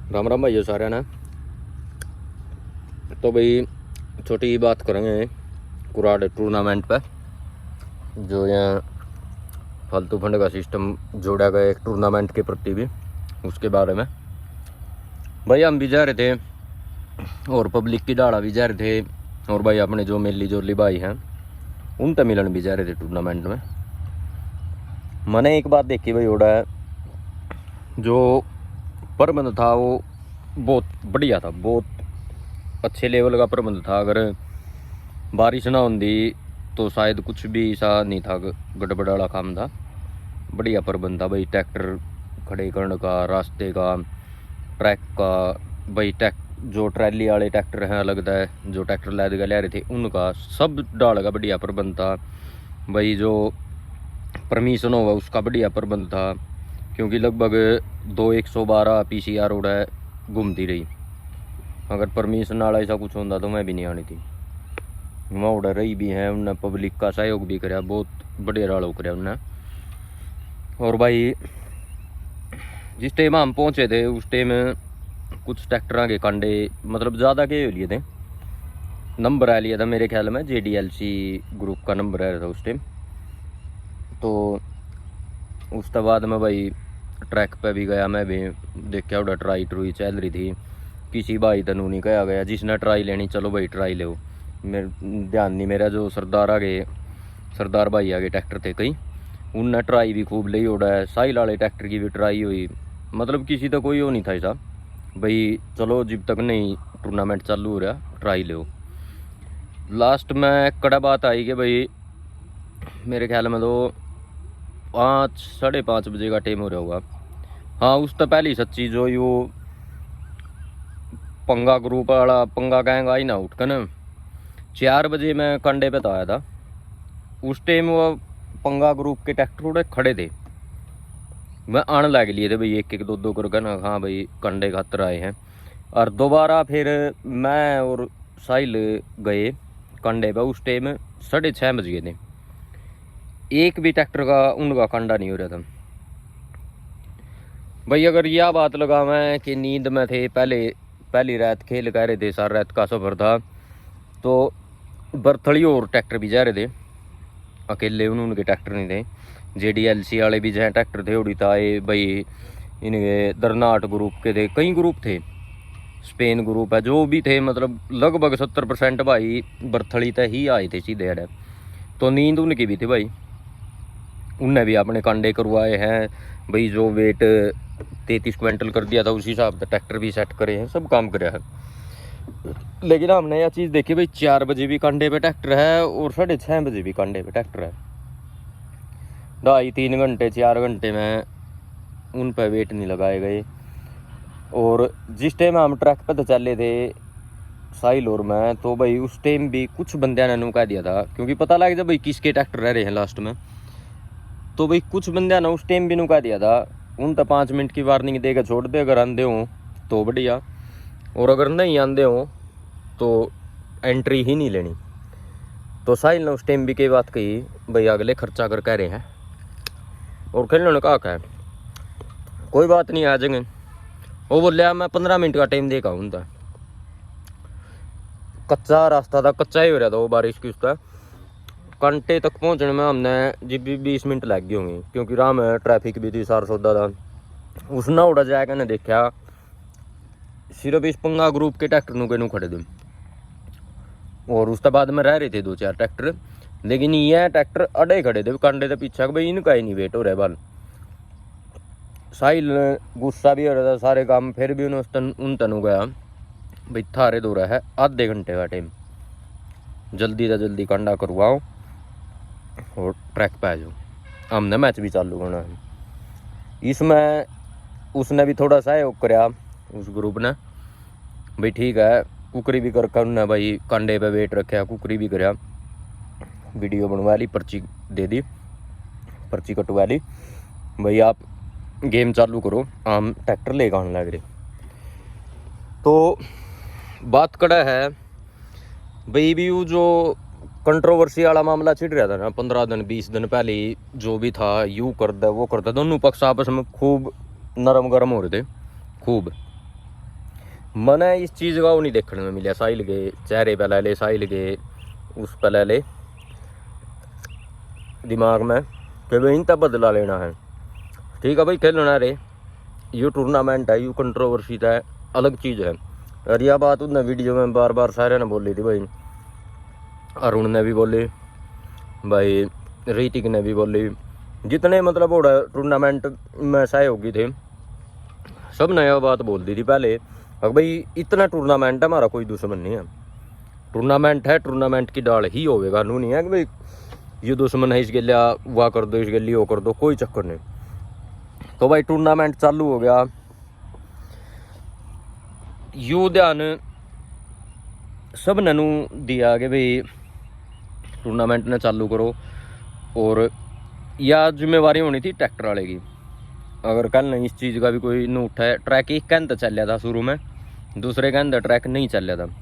राम राम भाइयों सारे ने। तो भाई छोटी ही बात करेंगे कुराड टूर्नामेंट पे, जो यहाँ फालतू फंड का सिस्टम जोड़ा गया एक टूर्नामेंट के प्रति भी, उसके बारे में। भाई हम भी जा रहे थे और पब्लिक की डाड़ा भी जा रहे थे, और भाई अपने जो मेली जोली भाई हैं उनसे मिलन भी जा रहे थे टूर्नामेंट में। मैंने एक बात देखी भाई, ओड़ा है जो प्रबंध था वो बहुत बढ़िया था, बहुत अच्छे लेवल का प्रबंध था। अगर बारिश ना होती तो शायद कुछ भी ऐसा नहीं था, गड़बड़ वाला काम था। बढ़िया प्रबंध था भाई, ट्रैक्टर खड़े करने का, रास्ते का, ट्रैक का, भाई जो ट्रैली वाले ट्रैक्टर हैं अलग है, जो ट्रैक्टर लाद के ले रहे थे उनका, सब डाल का बढ़िया प्रबंध था भाई। जो परमिशन होगा उसका बढ़िया प्रबंध था, क्योंकि लगभग 112 PCR रोड है घूमती रही। अगर परमिशन वाला ऐसा कुछ होता तो मैं भी नहीं आनी थी। वहाँ उड़ा रही भी है, उनने पब्लिक का सहयोग भी कराया, बहुत बढ़िया राड़ो कराया उनने। और भाई जिस टाइम हम पहुँचे थे उस टाइम कुछ ट्रैक्टर के कंडे मतलब ज़्यादा के लिए थे, नंबर आ लिया था मेरे ख्याल में, JDLC ग्रुप का नंबर आ रहा था उस टाइम। तो उसके बाद में भाई ट्रैक पे भी गया, मैं भी देखा उड़ा ट्राई ट्रुई चल रही थी। किसी भाई तनू नहीं कहा गया, जिसने ट्राई लेनी चलो भाई ट्राई लो। मेरे ध्यान नहीं, मेरा जो सरदार भाई आगे ट्रैक्टर थे कई, उनने ट्राई भी खूब ली। उड़ा है साहिल वाले ट्रैक्टर की भी ट्राई हुई, मतलब किसी तो कोई वो नहीं था ऐसा भाई चलो जब तक नहीं टूर्नामेंट चालू हो रहा ट्राई लो। लास्ट में कड़ा बात आई कि भाई मेरे ख्याल में तो 5 साढ़े 5 बजे का टाइम हो रहा होगा। हाँ उस तो पहली सच्ची जो यो पंगा ग्रुप वाला पंगा गैंग आई ना उठ कर ना, 4 बजे मैं कंडे पे तो आया था। उस टाइम वो पंगा ग्रुप के ट्रैक्टर उड़े खड़े थे, मैं आने लग लिए थे भाई एक एक दो करके ना, हाँ भाई कंडे खातर आए हैं। और दोबारा फिर मैं और साहिल गए कंडे पे, उस टाइम 6:30 बज गए थे, एक भी ट्रैक्टर का उनका कंडा नहीं हो रहा था भाई। अगर यह बात लगा मैं कि नींद में थे, पहली रात खेल कह रहे थे, सारी रात का सफ़र था, तो बरथड़ी और ट्रैक्टर भी जा रहे थे, अकेले उनके ट्रैक्टर नहीं थे। JDLC वाले भी जहाँ ट्रैक्टर थे उड़ी आए भाई, इनके दरनाट ग्रुप के थे, कई ग्रुप थे, स्पेन ग्रुप है, जो भी थे, मतलब लगभग 70% भाई बरथड़ी तक ही आए थे सीधे अड़े। तो नींद उनकी भी थी भाई, उनने भी अपने कंडे करवाए हैं भाई। जो वेट 33 क्विंटल कर दिया था उसी हिसाब से ट्रैक्टर भी सेट करे हैं, सब काम करे हैं। लेकिन हमने यह चीज़ देखी भाई, 4 बजे भी कंडे पे ट्रैक्टर है और 6:30 बजे भी कंडे पे ट्रैक्टर है। 2.5-3 घंटे 4 घंटे में उन पर वेट नहीं लगाए गए। और जिस टाइम हम ट्रैक पे तो चले थे साहिल और मैं, तो भाई उस टाइम भी कुछ बंदे ने नु कह दिया था, क्योंकि पता लग जाए भाई किसके ट्रैक्टर रह रहे हैं लास्ट में। तो भाई कुछ बंदे ने उस टाइम भी नु कह दिया था, उन तो 5 मिनट की वार्निंग देकर छोड़ दे, अगर आंदे हो तो बढ़िया, और अगर नहीं आंदे हो तो एंट्री ही नहीं लेनी। तो साहिल ने उस टाइम भी कई बात कही भाई, अगले खर्चा कर कह रहे हैं और खेलने ने कहा है कोई बात नहीं आ जाएंगे। वो बोलिया मैं 15 मिनट का टाइम देगा उनका, कच्चा रास्ता था, कच्चा ही हो रहा था वो बारिश की। उसका घंटे तक पहुंचने में हमने जी भी 20 मिनट लग गए होंगे, क्योंकि राह में ट्रैफिक भी थी, सार सौदा था। उसने उड़ा जाएगा ने देखा सिर्फ इस पंगा ग्रुप के ट्रैक्टर नु खड़े थे, और उसके बाद में रह रहे थे 2-4 ट्रैक्टर, लेकिन ये ट्रैक्टर अड़े खड़े थे कंडे के पीछे, भाई इनका ही नहीं वेट हो रहा है। बाल साहिल गुस्सा भी हो रहा था सारे काम, फिर भी उन्होंने उन तनु गया भाई थारे दो रहा है आधे घंटे का टाइम, जल्दी से जल्दी कंडा करवाओ और ट्रैक पे आ जाओ, हमने मैच भी चालू करना है। इसमें उसने भी थोड़ा सहयोग कराया उस ग्रुप ने भाई, ठीक है कुकरी भी कर उन्होंने भाई कंडे पे वेट रखा, कुकरी भी कराया, वीडियो बनवा ली, पर्ची दे दी, पर्ची कटवा ली भाई, आप गेम चालू करो, हम ट्रैक्टर लेकर आने लग रहे। तो बात कड़ा है भाई भी वो जो कंट्रोवर्सी वाला मामला छिड़ रहा था ना 15 दिन 20 दिन पहले, जो भी था यू करता वो करता, दोनों पक्ष आपस में खूब नरम गरम हो रहे थे खूब। मने इस चीज़ का वो नहीं देखने में मिला। साहिल के चेहरे पे ले साहिल के उस पर ले दिमाग में कि भाई इनका बदला लेना है। ठीक है भाई, खेलना रे, यू टूर्नामेंट है, यू कंट्रोवर्सी है, अलग चीज़ है। और यह बात उनने वीडियो में बार बार सारे ने बोली थी भाई, अरुण ने भी बोली भाई, ऋतिक ने भी बोली, जितने मतलब वो टूर्नामेंट में सहयोगी थे सब ने यह बात बोल दी थी पहले। अब भाई इतना टूर्नामेंट है, हमारा कोई दुश्मन नहीं है। टूर्नामेंट है, टूर्नामेंट की डाल ही होगा, नू नहीं है कि भाई ये दुश्मन है इसके लिए वाह कर दो, इसके लिए वो कर दो, कोई चक्कर नहीं। तो भाई टूर्नामेंट चालू हो गया, यू ध्यान सब ने नू दिया कि भाई टूर्नामेंट ने चालू करो। और यह जिम्मेवारी होनी थी ट्रैक्टर वाले की। अगर कल नहीं इस चीज़ का भी कोई न उठा है, ट्रैक एक कहते चल रहा था शुरू में, दूसरे कहते ट्रैक नहीं चल रहा था।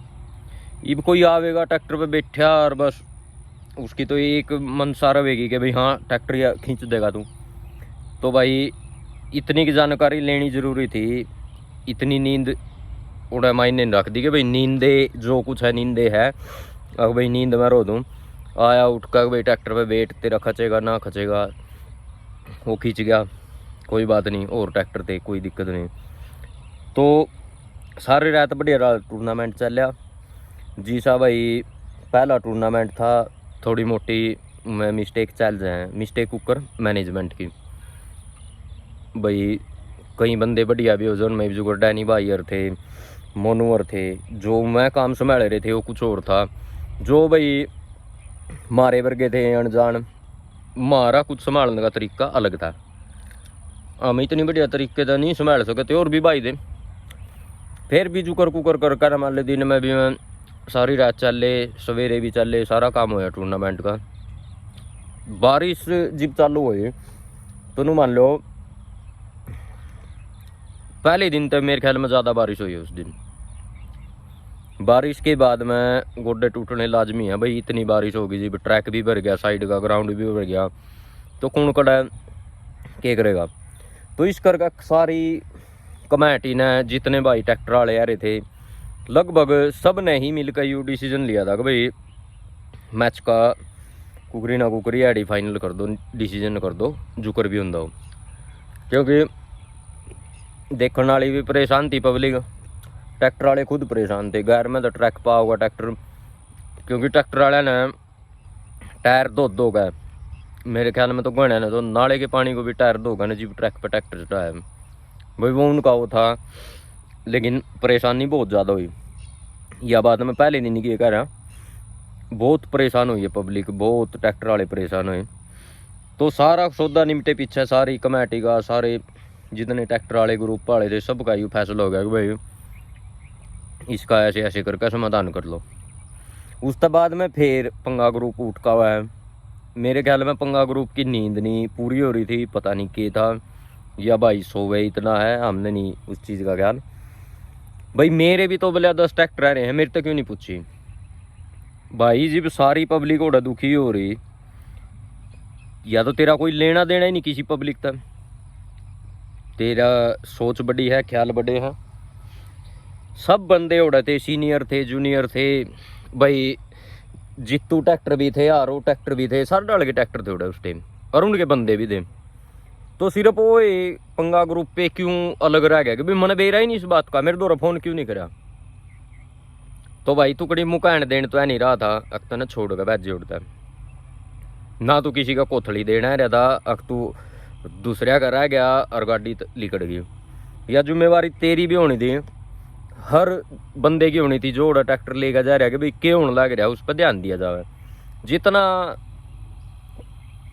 अब कोई आवेगा ट्रैक्टर पे बैठा और बस उसकी तो एक मनसा रहेगी कि भाई हाँ ट्रैक्टर खींच देगा तू। तो भाई इतनी की जानकारी लेनी ज़रूरी थी। इतनी नींद उड़ा मायने रख दी कि भाई नींदे जो कुछ है नींदे है। अगर भाई नींद में रो दूँ, आया उठ कर भाई ट्रैक्टर पे बैठ, तेरा खचेगा ना खचेगा, वो खींच गया कोई बात नहीं, और ट्रैक्टर थे कोई दिक्कत नहीं। तो सारी रात बढ़िया टूर्नामेंट चलिया जी साहब। भाई पहला टूर्नामेंट था, थोड़ी मोटी में मिस्टेक चल जाए, मिस्टेक कुकर मैनेजमेंट की। भाई कई बंदे बढ़िया भी हो जो में जो डैनी भाईयर थे, मोनूवर थे, जो मैं काम संभाल रहे थे वो कुछ और था। जो भाई मारे वर्गे थे अनजान, मारा कुछ संभालने का तरीका अलग था। हम इतनी बढ़िया तरीके से नहीं संभाल सकते और भी भाई थे। फिर भी जुकर कुकर कर कर हमारे दिन में भी मैं सारी रात चले, सवेरे भी चले, सारा काम होया टूर्नामेंट का। बारिश जब चालू हुई तो नू मान लो पहले दिन तक मेरे ख्याल में ज़्यादा बारिश हुई उस दिन। बारिश के बाद में गोड्डे टूटने लाजमी है भाई, इतनी बारिश होगी जी, ट्रैक भी भर गया, साइड का ग्राउंड भी भर गया, तो कौन कड़ा क्या करेगा। तो इस करके सारी कमेटी ने, जितने भाई ट्रैक्टर वाले आ रहे थे, लगभग सब ने ही मिलकर यू डिसीजन लिया था कि भाई मैच का कुकरी ना कुकरी एडी फाइनल कर दो, डिसीजन कर दो, जुकर भी होंदा हो। क्योंकि देखने वाली भी परेशान थी पब्लिक, ट्रैक्टर वाले खुद परेशान थे। गैर में तो ट्रैक पा होगा ट्रैक्टर, क्योंकि ट्रैक्टर वाले ने टायर धो गए मेरे ख्याल में, तो गणे ने तो नाले के पानी को भी टायर धो गए जी ट्रैक पर ट्रैक्टर चढ़ाया भाई, वो उनका वो था। लेकिन परेशानी बहुत ज़्यादा हुई, यह बात मैं पहले दिन की कह रहा, बहुत परेशान हुई है पब्लिक, बहुत ट्रैक्टर वाले परेशान हुए। तो सारा सौदा निमटे पीछे सारी कमेटी का, सारे जितने ट्रैक्टर वाले ग्रुप वाले थे, सबका ये फैसला हो गया कि भाई इसका ऐसे ऐसे करके समाधान कर लो। उसके बाद में फिर पंगा ग्रुप उठका हुआ है। मेरे ख्याल में पंगा ग्रुप की नींद नहीं पूरी हो रही थी, पता नहीं क्या था, या भाई सोवे इतना है, हमने नहीं उस चीज़ का ख्याल। भाई मेरे भी तो बोले 10 ट्रैक्टर आ रहे हैं, मेरे तो क्यों नहीं पूछी भाई। जब सारी पब्लिक ओड़ा दुखी हो रही, या तो तेरा कोई लेना देना ही नहीं किसी पब्लिक तक, तेरा सोच बड़ी है, ख्याल बड़े हैं। सब बंदे उड़े थे, सीनियर थे, जूनियर थे, भाई जित्तू ट्रैक्टर भी थे, आरो ट्रैक्टर भी थे, सारे डाल के ट्रैक्टर थे उड़े उस टाइम, और उनके बंदे भी थे। तो सिर्फ वो पंगा ग्रुप पे क्यों अलग रह गया कि भाई मैंने बेरा ही नहीं इस बात का, मेरे द्वारा फोन क्यों नहीं करा। तो भाई तुकड़ी मुकान देने तो है नहीं रहा था, अख्तर ने छोड़ कर बैजे उड़ता ना, तो किसी का कोथड़ी देना है रहता, अख तू दूसरे का रह गया और गाड़ी लिकड़ गई। या जिम्मेवारी तेरी भी होनी थी, हर बंदे की होनी थी जो ट्रैक्टर लेकर जा रहा है कि भाई क्या होने लग रहा है, उस पर ध्यान दिया जाए। जितना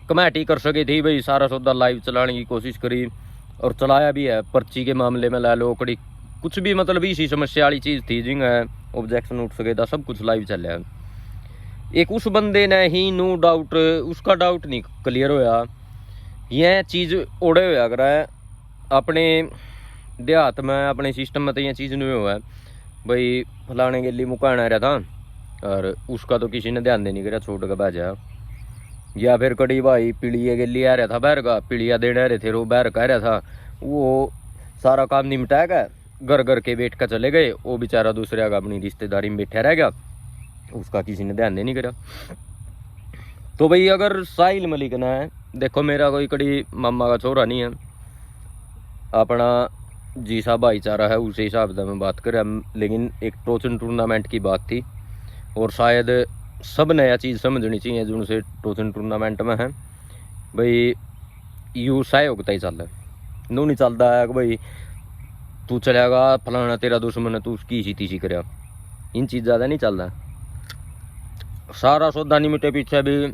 कमेटी कर सकी थी भाई, सारा सौदा लाइव चलाने की कोशिश करी, और चलाया भी है। पर्ची के मामले में ला लो, कड़ी कुछ भी मतलब इसी समस्या वाली चीज़ थी जिंग ऑब्जेक्शन उठ सके था, सब कुछ लाइव चल रहा है। एक उस बंदे ने ही नो डाउट, उसका डाउट नहीं क्लियर होया, यह चीज़ ओढ़े हुए अगर है अपने देहात में, अपने सिस्टम में, तो यह चीज़ नहीं हुआ है भाई फलाने के लिए मुकाना रहा था, और उसका तो किसी ने ध्यान देने करा, छोड़ कर बैजा। या फिर कड़ी भाई पीड़िया के लिए आ रहा था, बैर का पीड़िया देने रहे थे, वो बैर कह रहा था, वो सारा काम निपटा गया, घर घर के बैठ कर चले गए, वो बेचारा दूसरे का अपनी रिश्तेदारी में बैठा रह गया, उसका किसी ने ध्यान नहीं करा। तो भाई अगर साहिल मलिक ने, देखो मेरा कोई कड़ी मामा का छोरा नहीं है, अपना जीसा भाईचारा है उस हिसाब से मैं बात करें, लेकिन एक टोचन टूर्नामेंट की बात थी और शायद सब नया चीज़ समझनी चाहिए जो उनसे टोचन टूर्नामेंट में है। भाई यू सहयोग ही चल नू नहीं चलता है कि भाई तू चलेगा फलाना तेरा दुश्मन है तू उसकी इसी तीसी कर, इन चीज़ ज़्यादा नहीं चलता। सारा सौदा नहीं मिटे पीछे भी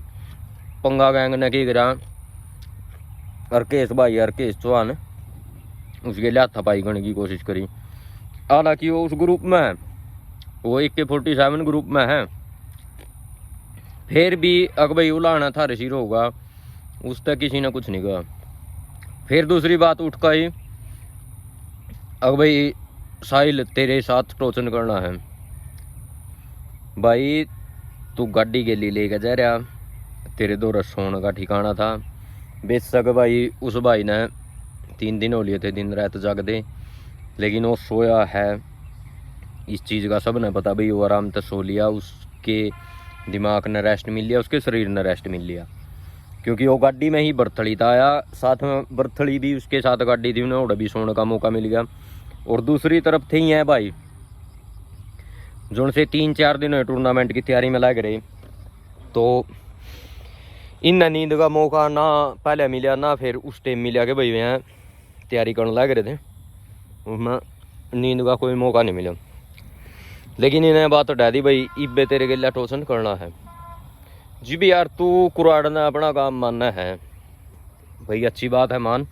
पंगा गैंग ने की करा, हरकेश भाई हरकेश चौहान उसके लिए हाथापाई करने की कोशिश करी। हालांकि वो उस ग्रुप में है, वो AK-47 ग्रुप में है, फिर भी अगर भाई उलाना था रशीर होगा उस तक किसी ने कुछ नहीं कहा। फिर दूसरी बात उठ गई, अगर भाई साहिल तेरे साथ टोचन करना है, भाई तू गाड़ी के लिए लेकर जा रहा, तेरे दो सोने का ठिकाना था, बेशक भाई उस भाई ने 3 दिन हो लिए थे दिन रात जाग दे, लेकिन वो सोया है, इस चीज़ का सब ने पता। भाई वो आराम से सो लिया, उसके दिमाग ने रेस्ट मिल लिया, उसके शरीर ने रेस्ट मिल लिया, क्योंकि वो गाड़ी में ही बर्थड़ी था आया, साथ में बर्थड़ी भी उसके साथ गाड़ी थी, उन्हें भी सोने का मौका मिल गया। और दूसरी तरफ थे ही है भाई जो से 3-4 दिन टूर्नामेंट की तैयारी में लग रहे, तो इन नींद का मौका ना पहले मिला ना फिर उस टाइम मिला कि भाई वहाँ तैयारी करने लग रहे थे, उसमें नींद का कोई मौका नहीं मिला। लेकिन इन्हें बात उठा दी, भाई इब्बे तेरे के लिए टोचन करना है जी भी यार, तू कुराड़ना अपना काम मानना है भाई, अच्छी बात है मान,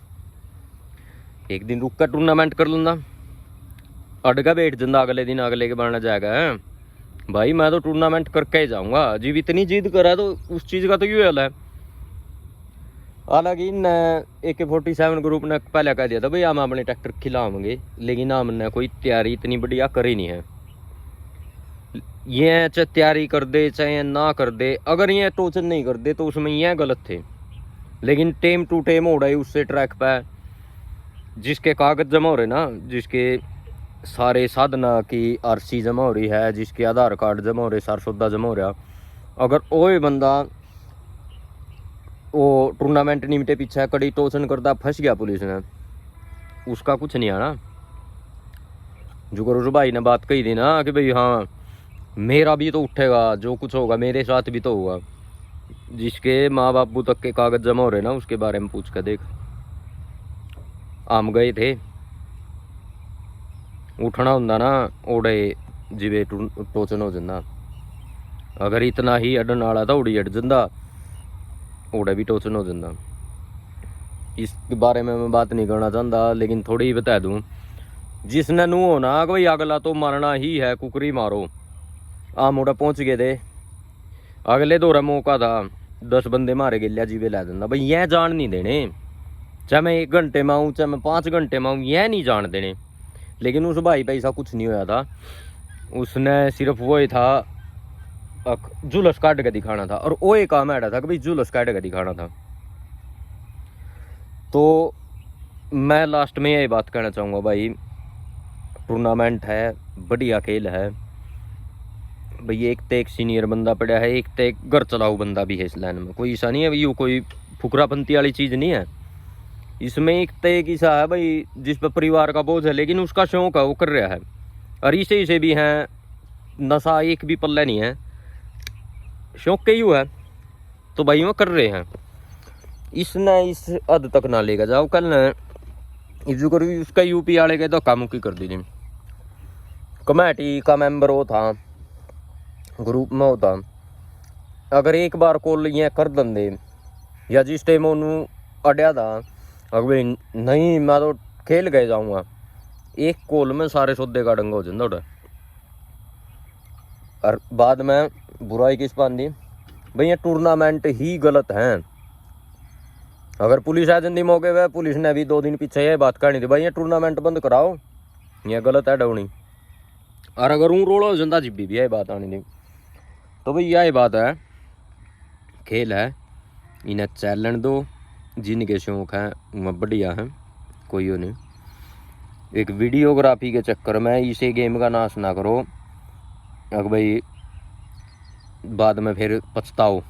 एक दिन रुक कर टूर्नामेंट कर लूँगा, अड़का बैठ जंदा अगले दिन अगले के बनना जाएगा है भाई, मैं तो टूर्नामेंट करके ही जाऊँगा जी, इतनी जिद करा तो उस चीज़ का तो ये हाल है। हालांकि इन AK-47 ग्रुप ने पहले कह दिया था भाई हम अपने ट्रैक्टर खिलाएंगे, लेकिन हमने कोई तैयारी इतनी बढ़िया करी नहीं है। ये चाहे तैयारी कर दे चाहे ना कर दे, अगर ये टोचन नहीं कर दे तो उसमें ये गलत थे, लेकिन टेम टू टेम हो रहा है उससे ट्रैक पे जिसके कागज जमा हो रहे ना, जिसके सारे साधना की RC जमा हो रही है, जिसके आधार कार्ड जमा हो रहे, सार सौदा जमा हो रहा, अगर वो बंदा वो टूर्नामेंट निमटे पीछे कड़ी टोचन करता फंस गया पुलिस ने, उसका कुछ नहीं आना। जो गुरु भाई ने बात कही थी ना कि भाई हाँ मेरा भी तो उठेगा, जो कुछ होगा मेरे साथ भी तो होगा, जिसके माँ बापू तक के कागज जमा हो रहे ना उसके बारे में पूछ कर देख। हम गए थे, उठना होंदा ना ओडे जिवे टोचन हो जाता, अगर इतना ही अडन वाला था उड़ी अड जाता, ओडे भी टोचन हो जाता। इस बारे में मैं बात नहीं करना चाहता, लेकिन थोड़ी ही बता दूं, जिसने नू होना कोई अगला तो मारना ही है, कुकरी मारो। आ मोड़ा पहुंच गए थे, अगले दौरा मौका था 10 बंदे मारे गए जीवे ला देना भाई, यह जान नहीं देने, चाहे मैं 1 घंटे में आऊँ चाहे मैं 5 घंटे में आऊँ, यह नहीं जान देने। लेकिन उस भाई पे ऐसा कुछ नहीं होया था, उसने सिर्फ वो ही था जुलस काट के दिखाना था, और वो एक काम ऐसा था कि भाई जुलस काट के दिखाना था। तो मैं लास्ट में यही बात कहना चाहूँगा भाई, टूर्नामेंट है, बढ़िया खेल है भाई, एक तो एक सीनियर बंदा पड़ा है, एक तो एक घर चलाऊ बंदा भी है इस लाइन में, कोई ऐसा नहीं है भाई कोई फुकरापंती वाली चीज़ नहीं है इसमें। एक तो एक ऐसा है भाई जिस पर परिवार का बोझ है, लेकिन उसका शौक है वो कर रहा है, और इसे भी हैं नशा एक भी पल्ला नहीं है, शौक के ही है तो भाई वो कर रहे हैं। इसने इस हद तक ना लेगा जाओ, कल इजू कर उसका UP वाले के धक्का मुक्की कर दी, कमेटी का मेंबर वो था, ग्रुप में होता, अगर एक बार कॉल ये कर देंगे या जिस टाइम उन्होंने अड्या था अगर नहीं मैं तो खेल गए जाऊँगा, एक कॉल में सारे सौदे का डंगा हो जाता। और बाद में बुराई किस बांधी भाई, ये टूर्नामेंट ही गलत है। अगर पुलिस आ जाती मौके पे, पुलिस ने भी 2 दिन पीछे ये बात करनी थी भाई ये टूर्नामेंट बंद कराओ, ये गलत है डाउनी, और अगर ऊँ रोड़ा हो जाता जिब्बी भी यही बात आनी थी। तो भाई यही बात है, खेल है, इन्हें चैलेंज दो, जिनके शौक हैं वह बढ़िया हैं, कोई नहीं। एक वीडियोग्राफी के चक्कर में इसे गेम का नाश ना करो, अगर भाई बाद में फिर पछताओ।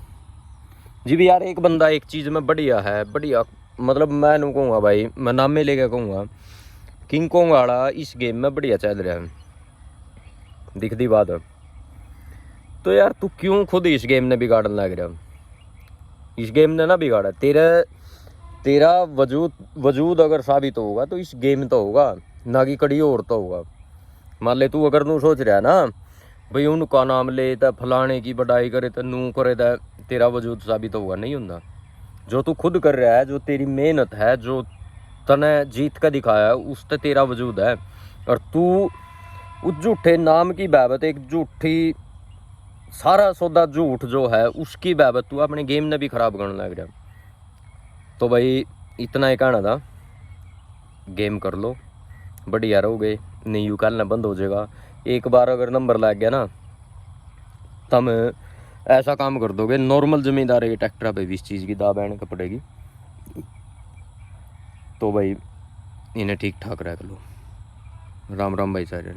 जी भी यार एक बंदा एक चीज़ में बढ़िया है, बढ़िया मतलब मैं नहीं कहूँगा भाई, मैं नाम में लेके कहूँगा किंग कोंग वाला इस गेम में बढ़िया चल रहा है, दिखती बात है। तो यार तू क्यों खुद इस गेम ने बिगाड़ने लग रहा? इस गेम ने ना बिगाड़ा, तेरा वजूद अगर साबित होगा तो इस गेम तो होगा ना कि कड़ी और तो होगा। मान ले तू अगर नू सोच रहा है ना भाई उनका नाम ले तो फलाने की बढ़ाई करे तो नू करे तो तेरा वजूद साबित होगा, नहीं होता। जो तू खुद कर रहा है, जो तेरी मेहनत है, जो तने जीत का दिखाया है, उस ते तेरा वजूद है। और तू उस झूठे नाम की बाबत, एक झूठी सारा सौदा झूठ जो है उसकी बाबत तू अपने गेम ने भी खराब करने लग रहा। तो भाई इतना ही कहना था, गेम कर लो बढ़िया रहोगे, नहीं यू कल ना बंद हो जाएगा। एक बार अगर नंबर लग गया ना तब ऐसा काम कर दोगे, नॉर्मल जमींदार के ट्रैक्टर पे भी इस चीज़ की दाब आने का पड़ेगी। तो भाई इन्हें ठीक ठाक रख लो। राम राम भाई सारे।